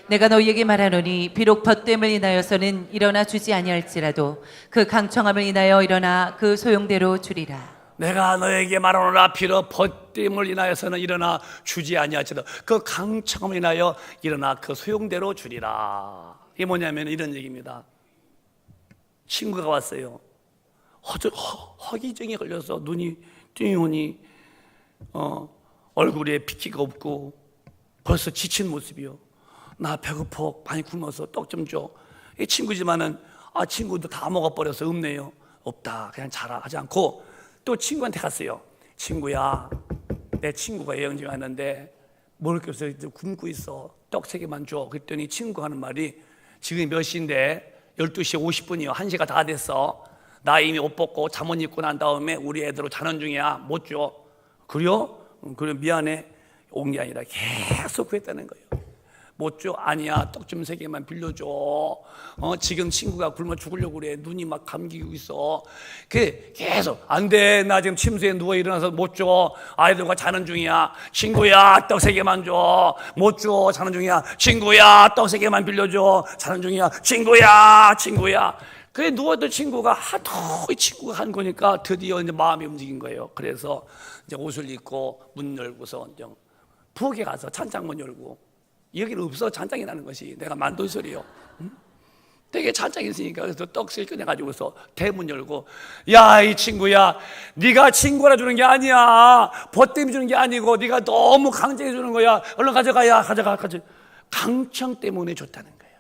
B: 내가 너희에게 말하노니 비록 벗됨을 인하여서는 일어나 주지 아니할지라도 그 강청함을 인하여 일어나 그 소용대로 주리라.
A: 내가 너에게 말하노라 비록 벗됨을 인하여서는 일어나 주지 아니할지라도 그 강청함을 인하여 일어나 그 소용대로 주리라. 이게 뭐냐면 이런 얘기입니다. 친구가 왔어요. 허기증에 걸려서 눈이 띵하니 얼굴에 핏기가 없고 벌써 지친 모습이요. 나 배고파, 많이 굶어서 떡 좀 줘. 이 친구지만은 친구도 다 먹어버려서 없네요. 없다, 그냥 자라 하지 않고 또 친구한테 갔어요. 친구야, 내 친구가 여행 중에 왔는데 먹을 게 없어서 굶고 있어. 떡 3개만 줘. 그랬더니 친구가 하는 말이 지금이 몇 시인데 12시 50분이요. 1시가 다 됐어. 나 이미 옷 벗고 잠옷 입고 난 다음에 우리 애들로 자는 중이야. 못 줘. 그래요? 그래 미안해. 온 게 아니라 계속 그랬다는 거예요. 못 줘? 아니야. 떡 좀 3개만 빌려줘. 지금 친구가 굶어 죽으려고 그래. 눈이 막 감기고 있어. 계속 안 돼. 나 지금 침수에 누워 일어나서 못 줘. 아이들과 자는 중이야. 친구야, 떡 3개만 줘. 못 줘. 자는 중이야. 친구야, 떡 3개만 빌려줘. 자는 중이야. 친구야. 그래 누워있던 친구가 하도 이 친구가 한 거니까 드디어 이제 마음이 움직인 거예요. 그래서 이제 옷을 입고 문 열고서 이제 부엌에 가서 찬장문 열고, 여기는 없어. 찬장이 나는 것이 내가 만든 소리요. 되게 찬장이 있으니까 그래서 떡을 꺼내가지고서 대문 열고, 야 이 친구야, 네가 친구라 주는 게 아니야. 보탬이 주는 게 아니고 네가 너무 강제해 주는 거야. 얼른 가져가야. 가져가. 강청 때문에 줬다는 거야.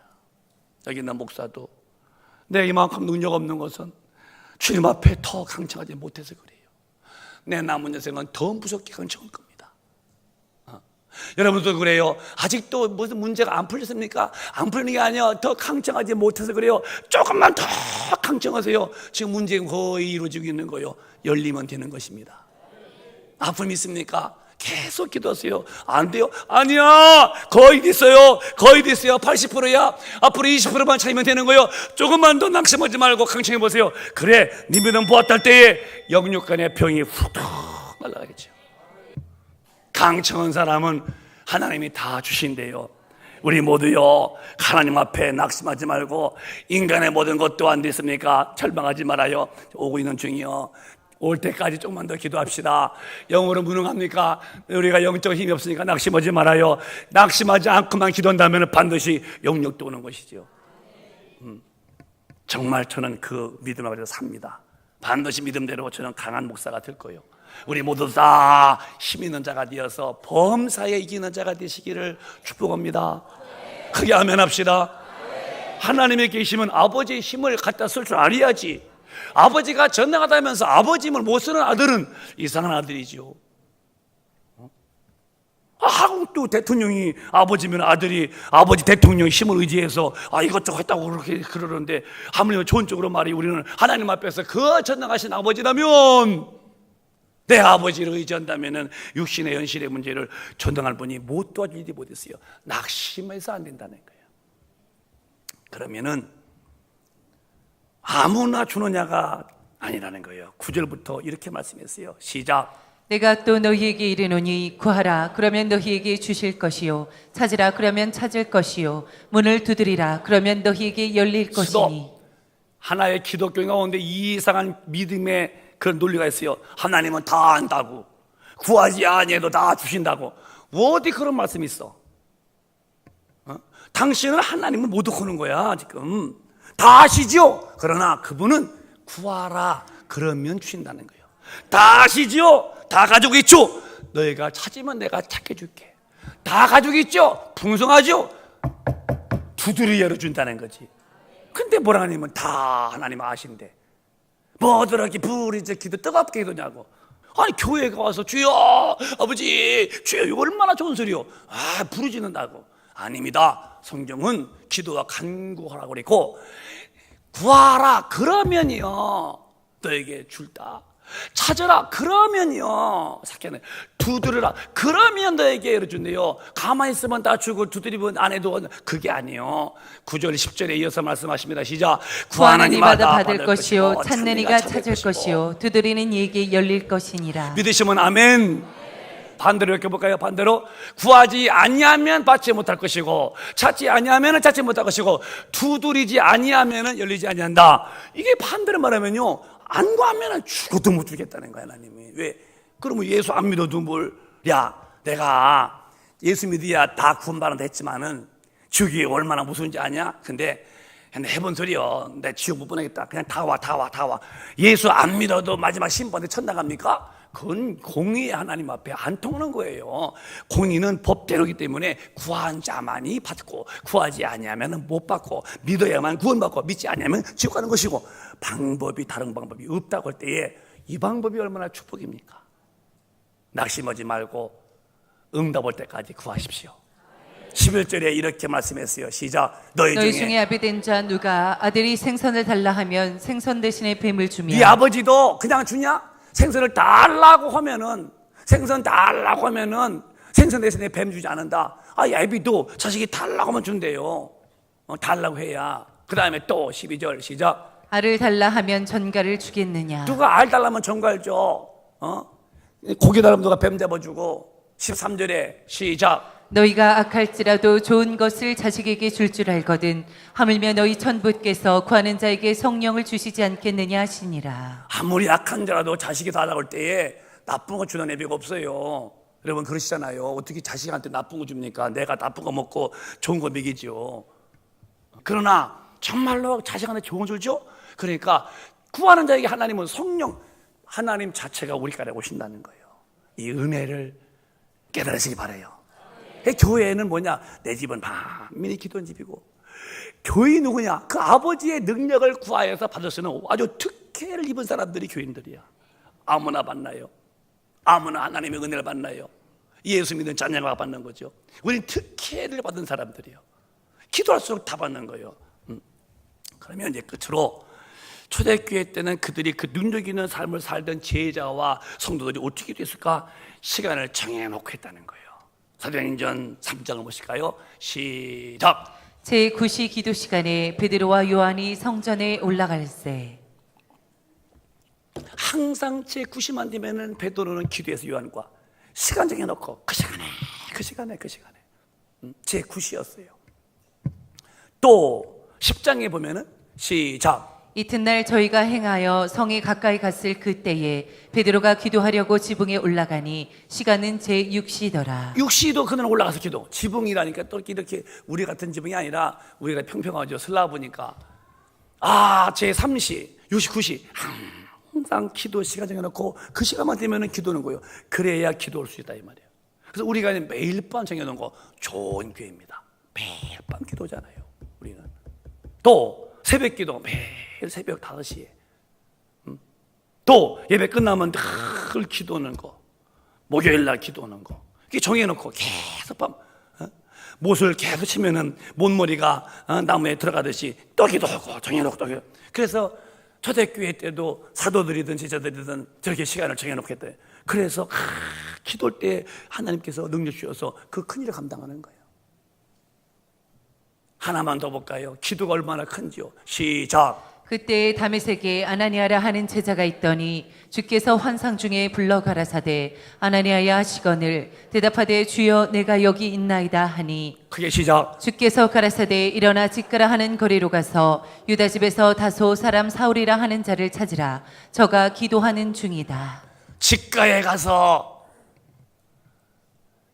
A: 여기 있는 목사도 내가 이만큼 능력 없는 것은 주님 앞에 더 강청하지 못해서 그래요. 내 남은 인생은 더 무섭게 강청할 겁니다. 여러분도 그래요. 아직도 무슨 문제가 안 풀렸습니까? 안 풀리는 게 아니야. 더 강청하지 못해서 그래요. 조금만 더 강청하세요. 지금 문제가 거의 이루어지고 있는 거예요. 열리면 되는 것입니다. 아픔이 있습니까? 계속 기도하세요. 안 돼요? 아니야. 거의 됐어요. 80%야. 앞으로 20%만 차이면 되는 거예요. 조금만 더 낙심하지 말고 강청해 보세요. 그래, 네 믿음 보았다 때에 영육간의 병이 훅 날아가겠죠. 강청한 사람은 하나님이 다 주신대요. 우리 모두요, 하나님 앞에 낙심하지 말고, 인간의 모든 것도 안 됐습니까? 절망하지 말아요. 오고 있는 중이요. 올 때까지 조금만 더 기도합시다. 영으로 무능합니까? 우리가 영적 힘이 없으니까 낙심하지 말아요. 낙심하지 않고만 기도한다면 반드시 영역도 오는 것이죠. 정말 저는 그 믿음 아래서 삽니다. 반드시 믿음대로 저는 강한 목사가 될 거예요. 우리 모두 다 힘 있는 자가 되어서 범사에 이기는 자가 되시기를 축복합니다. 크게 아멘 합시다. 하나님의 계시면 아버지의 힘을 갖다 쓸 줄 알아야지. 아버지가 전능하다면서 아버지 힘을 못 쓰는 아들은 이상한 아들이죠. 한국도 대통령이 아버지면 아들이 아버지 대통령 힘을 의지해서 이것저것 했다고 그렇게 그러는데, 하물며 전적으로 말이 우리는 하나님 앞에서 그 전능하신 아버지라면, 내 아버지를 의지한다면 육신의 현실의 문제를 전능할 분이 못 도와주지 못했어요. 낙심해서 안 된다는 거예요. 그러면은 아무나 주느냐가 아니라는 거예요. 9절부터 이렇게 말씀했어요. 시작.
B: 내가 또 너희에게 이르노니 구하라 그러면 너희에게 주실 것이요 찾으라 그러면 찾을 것이요 문을 두드리라 그러면 너희에게 열릴 것이니.
A: 하나의 기독교 가운데 이상한 믿음의 그런 논리가 있어요. 하나님은 다 안다고, 구하지 아니해도 다 주신다고. 어디 그런 말씀이 있어? 당신은 하나님을 못 듣고는 거야. 지금 다 아시죠? 그러나 그분은 구하라 그러면 주신다는 거예요. 다 아시죠? 다 가지고 있죠? 너희가 찾으면 내가 찾게 줄게. 다 가지고 있죠? 풍성하죠? 두드려 열어준다는 거지. 근데 뭐라 하냐면 다 하나님 아신대. 뭐들 이렇게 부르짖어 기도 뜨겁게 기도냐고. 아니 교회가 와서 주여 아버지 주여, 이거 얼마나 좋은 소리요. 부르짖는다고. 아닙니다. 성경은 기도와 간구하라고 그랬고, 구하라 그러면요 너에게 줄다. 찾으라 그러면요 사케는 두드려라 그러면 너에게 열어준대요. 가만히 있으면 다 주고 두드리면 안 해도 그게 아니에요. 9절 10절에 이어서 말씀하십니다. 시작.
B: 구하는 이마다 받을 것이요 찾는 이가 찾을 것이요 두드리는 이에게 열릴 것이니라.
A: 믿으시면 아멘. 반대로 이렇게 볼까요? 반대로 구하지 아니하면 받지 못할 것이고, 찾지 아니하면 찾지 못할 것이고, 두드리지 아니하면 열리지 아니한다. 이게 반대로 말하면요, 안 구하면 죽어도 못 주겠다는 거야 하나님이. 왜? 그러면 예수 안 믿어도 뭘? 야, 내가 예수 믿어야 다 구원받는다 했지만은 지옥이 얼마나 무서운지 아냐? 근데 해본 소리요. 내 지옥 못 보내겠다. 그냥 다 와. 예수 안 믿어도 마지막 심판에 천당 갑니까? 그건 공의 하나님 앞에 안 통하는 거예요. 공의는 법대로이기 때문에 구한 자만이 받고, 구하지 아니하면 못 받고, 믿어야만 구원받고, 믿지 아니하면 지옥 가는 것이고, 다른 방법이 없다고 할 때에 이 방법이 얼마나 축복입니까? 낙심하지 말고 응답 올 때까지 구하십시오. 11절에 이렇게 말씀했어요. 시작. 너희 중에
B: 아비된 자 누가 아들이 생선을 달라 하면 생선 대신에 뱀을 주며.
A: 네 아버지도 그냥 주냐? 생선을 달라고 하면은 생선 달라고 하면은 생선 대신에 뱀 주지 않는다. 애비도 자식이 달라고 하면 준대요. 달라고 해야. 그 다음에 또 12절 시작.
B: 알을 달라 하면 전갈을 주겠느냐.
A: 누가 알 달라면 전갈 줘. 고기 달라면 누가 뱀 잡아주고. 13절에 시작.
B: 너희가 악할지라도 좋은 것을 자식에게 줄 줄 알거든 하물며 너희 천부께서 구하는 자에게 성령을 주시지 않겠느냐 하시니라.
A: 아무리 악한 자라도 자식이 달라고 할 때에 나쁜 거 주는 애비가 없어요. 여러분 그러시잖아요. 어떻게 자식한테 나쁜 거 줍니까? 내가 나쁜 거 먹고 좋은 거 먹이죠. 그러나 정말로 자식한테 좋은 거 주죠? 그러니까 구하는 자에게 하나님은 성령, 하나님 자체가 우리 가에 오신다는 거예요. 이 은혜를 깨달으시기 바라요. 교회는 뭐냐? 내 집은 만민이 기도한 집이고, 교회 누구냐? 그 아버지의 능력을 구하여서 받을 수 있는 아주 특혜를 입은 사람들이 교인들이야. 아무나 만나요. 아무나 하나님의 은혜를 만나요. 예수 믿는 자녀가 받는 거죠. 우리는 특혜를 받은 사람들이요. 기도할수록 다 받는 거예요. 그러면 이제 끝으로 초대교회 때는 그들이 그 능력 있는 삶을 살던 제자와 성도들이 어떻게 됐을까? 시간을 정해놓고 했다는 거예요. 사도행전 3장을 보실까요? 시작.
B: 제9시 기도 시간에 베드로와 요한이 성전에 올라갈새.
A: 항상 제9시만 되면은 베드로는 기도해서 요한과 시간 정해놓고 그 시간에 제9시였어요. 또 10장에 보면은 시작.
B: 이튿날 저희가 행하여 성에 가까이 갔을 그때에 베드로가 기도하려고 지붕에 올라가니 시간은 제6시더라.
A: 6시도 그날 올라가서 기도. 지붕이라니까 또 이렇게 우리 같은 지붕이 아니라 우리가 평평하죠. 슬라브니까. 제3시 69시 항상 기도 시간 정해놓고 그 시간만 되면 기도하는 거예요. 그래야 기도할 수 있다 이 말이에요. 그래서 우리가 매일 밤 정해놓은 거 좋은 교회입니다. 매일 밤 기도잖아요. 우리는 또 새벽 기도 매일 새벽 5시에 또 예배 끝나면 늘 기도하는 거, 목요일 날 기도하는 거, 이게 정해놓고 계속 밤 못을 계속 치면은 못머리가 나무에 들어가듯이 또 기도하고 정해놓고 또 기도. 그래서 초대교회 때도 사도들이든 제자들이든 저렇게 시간을 정해놓고 했대요. 그래서 기도할 때 하나님께서 능력 주셔서 그 큰일을 감당하는 거예요. 하나만 더 볼까요? 기도가 얼마나 큰지요. 시작.
B: 그때 다메섹에 아나니아라 하는 제자가 있더니 주께서 환상 중에 불러 가라사대 아나니아야 하시거늘 대답하되 주여 내가 여기 있나이다 하니
A: 크게 시작.
B: 주께서 가라사대 일어나 직가라 하는 거리로 가서 유다 집에서 다소 사람 사울이라 하는 자를 찾으라 저가 기도하는 중이다.
A: 직가에 가서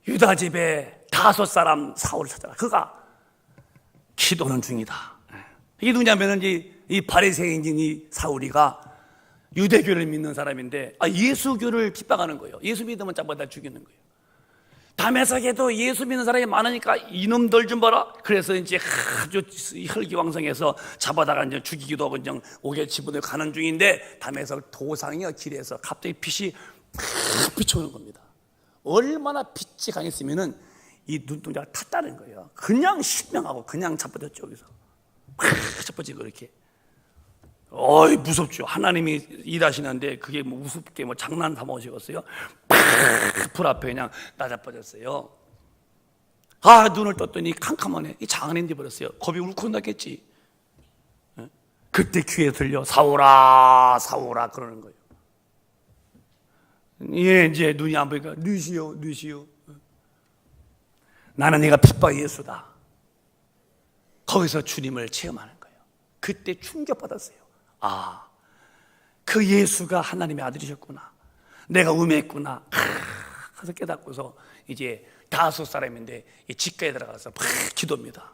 A: 유다 집에 다섯 사람 사울을 찾아라. 그가 기도는 중이다. 이게 누구냐면은 이 바리새인인 이 사울이가 유대교를 믿는 사람인데 예수교를 핍박하는 거예요. 예수 믿으면 잡아다 죽이는 거예요. 다메섹에도 예수 믿는 사람이 많으니까 이놈들 좀 봐라. 그래서 이제 아주 혈기왕성해서 잡아다가 이제 죽이기도 하고 그냥 옥에 집어넣어 가는 중인데 다메섹 도상이요 길에서 갑자기 빛이 팍 비춰오는 겁니다. 얼마나 빛이 강했으면은 이 눈동자가 탔다는 거예요. 그냥 신명하고 그냥 잡아졌죠. 여기서 팍 잡아지고 이렇게. 무섭죠. 하나님이 일하시는데 그게 뭐 우습게 뭐 장난 삼아오시겠어요? 팍 불 앞에 그냥 나자빠졌어요. 눈을 떴더니 캄캄하네. 이 장안인데 버렸어요. 겁이 울컥 났겠지. 그때 귀에 들려 사울아 사울아 그러는 거예요. 이제 눈이 안 보니까 누시오 나는 네가 핍박 예수다. 거기서 주님을 체험하는 거예요. 그때 충격받았어요. 그 예수가 하나님의 아들이셨구나. 내가 음했구나. 그래서 깨닫고서 이제 다섯 사람인데 직가에 들어가서 막 기도합니다.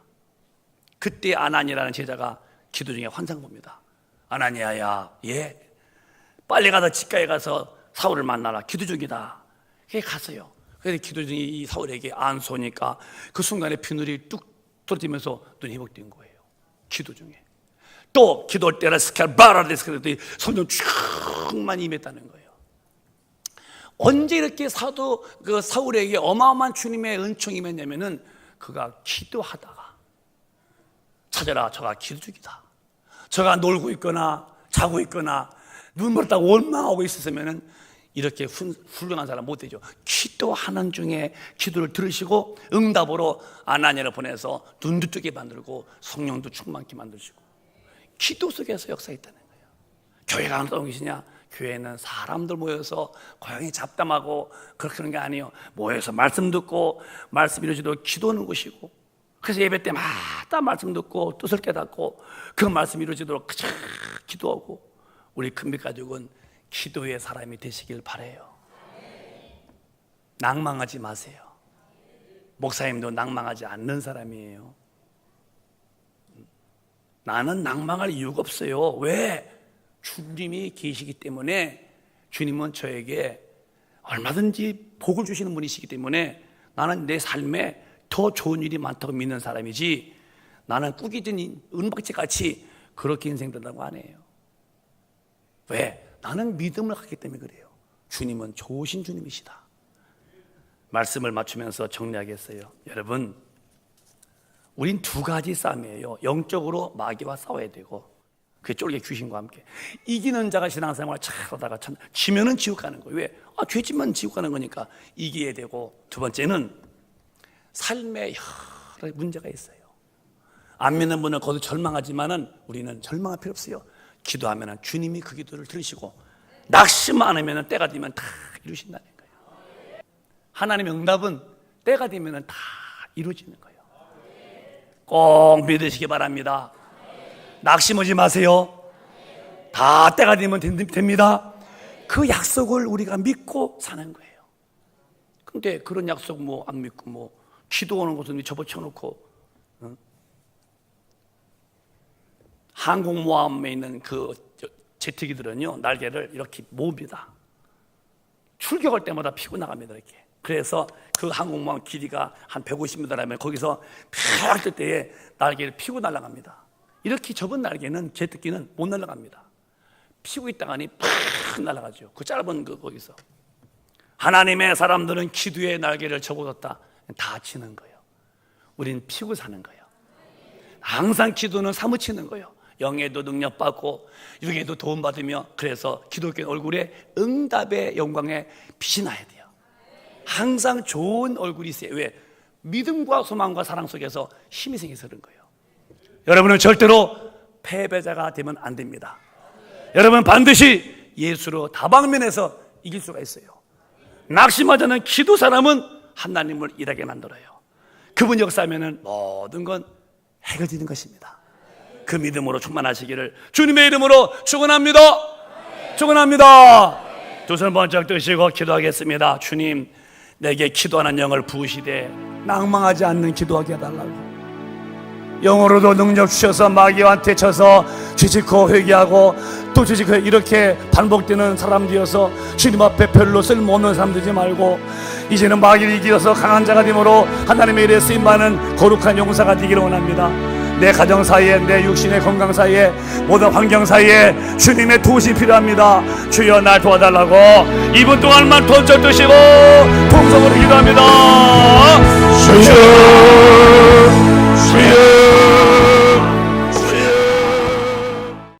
A: 그때 아나니아라는 제자가 기도 중에 환상 봅니다. 아나니아야, 빨리 가서 직가에 가서 사울을 만나라. 기도 중이다. 그게 갔어요. 그래서 기도 중에 이 사울에게 안소니까 그 순간에 비늘이 뚝 떨어지면서 눈이 회복된 거예요. 기도 중에. 또 기도할 때라 스칼바라데스 그랬더니 성령 충만 임했다는 거예요. 언제 이렇게 그 사울에게 어마어마한 주님의 은총이 임했냐면은 그가 기도하다가 찾아라 저가 기도 중이다. 저가 놀고 있거나 자고 있거나 눈물 딱 원망하고 있었으면은 이렇게 훌륭한 사람 못 되죠. 기도하는 중에 기도를 들으시고 응답으로 아나니아를 보내서 눈도 뜨게 만들고 성령도 충만케 만드시고, 기도 속에서 역사했다는 거예요. 교회가 어떤 것이냐? 교회는 사람들 모여서 고양이 잡담하고 그렇게 하는 게 아니에요. 모여서 말씀 듣고 말씀 이루어지도록 기도하는 곳이고, 그래서 예배 때마다 말씀 듣고 뜻을 깨닫고 그 말씀 이루어지도록 기도하고, 우리 큰빛가족은 기도의 사람이 되시길 바라요. 낭망하지 마세요. 목사님도 낭망하지 않는 사람이에요. 나는 낭망할 이유가 없어요. 왜? 주님이 계시기 때문에. 주님은 저에게 얼마든지 복을 주시는 분이시기 때문에 나는 내 삶에 더 좋은 일이 많다고 믿는 사람이지, 나는 꾸기든 은박지같이 그렇게 인생 된다고 안 해요. 왜? 나는 믿음을 갖기 때문에 그래요. 주님은 좋으신 주님이시다. 말씀을 맞추면서 정리하겠어요. 여러분, 우린 두 가지 싸움이에요. 영적으로 마귀와 싸워야 되고, 그게 쫄개 귀신과 함께. 이기는 자가 신앙생활을 잘하다가 지면은 지옥 가는 거예요. 왜? 죄지면 지옥 가는 거니까 이겨야 되고, 두 번째는 삶에 여러 문제가 있어요. 안 믿는 분은 거기서 절망하지만은 우리는 절망할 필요 없어요. 기도하면 주님이 그 기도를 들으시고, 낙심 안 하면 때가 되면 다 이루신다는 거예요. 하나님의 응답은 때가 되면 다 이루어지는 거예요. 꼭 믿으시기 바랍니다. 낙심하지 마세요. 다 때가 되면 됩니다. 그 약속을 우리가 믿고 사는 거예요. 근데 그런 약속 안 믿고 기도하는 것은 접어쳐놓고, 항공모함에 있는 그 제트기들은요, 날개를 이렇게 모읍니다. 출격할 때마다 피고 나갑니다, 이렇게. 그래서 그 항공모함 길이가 한 150m라면 거기서 펴 뜰 때에 날개를 피고 날아갑니다. 이렇게 접은 날개는, 제트기는 못 날아갑니다. 피고 있다가니 팍 날아가죠. 그 짧은 거기서. 하나님의 사람들은 기도의 날개를 접어뒀다, 다치는 거예요. 우린 피고 사는 거예요. 항상 기도는 사무치는 거예요. 영에도 능력받고 육에도 도움받으며, 그래서 기독교 얼굴에 응답의 영광에 빛이 나야 돼요. 항상 좋은 얼굴이 있어요. 왜? 믿음과 소망과 사랑 속에서 힘이 생겨서 그런 거예요. 여러분은 절대로 패배자가 되면 안 됩니다. 여러분 반드시 예수로 다방면에서 이길 수가 있어요. 낙심하지 않는 기도 사람은 하나님을 일하게 만들어요. 그분 역사하면 모든 건 해결되는 것입니다. 그 믿음으로 충만하시기를 주님의 이름으로 축원합니다. 축원합니다. 두 손 번쩍 드시고 기도하겠습니다. 주님, 내게 기도하는 영을 부으시되 낭망하지 않는 기도하게 해달라고. 영어로도 능력 주셔서 마귀한테 쳐서 지지코 회개하고 또 지지코 이렇게 반복되는 사람들이어서 주님 앞에 별로 쓸모없는 사람 되지 말고, 이제는 마귀를 이기어서 강한 자가 되므로 하나님의 일에 쓰임받는 거룩한 용사가 되기를 원합니다. 내 가정 사이에, 내 육신의 건강 사이에, 모든 환경 사이에 주님의 도우심이 필요합니다. 주여 날 도와달라고 2분 동안만 번쩍 드시고 통성으로 기도합니다.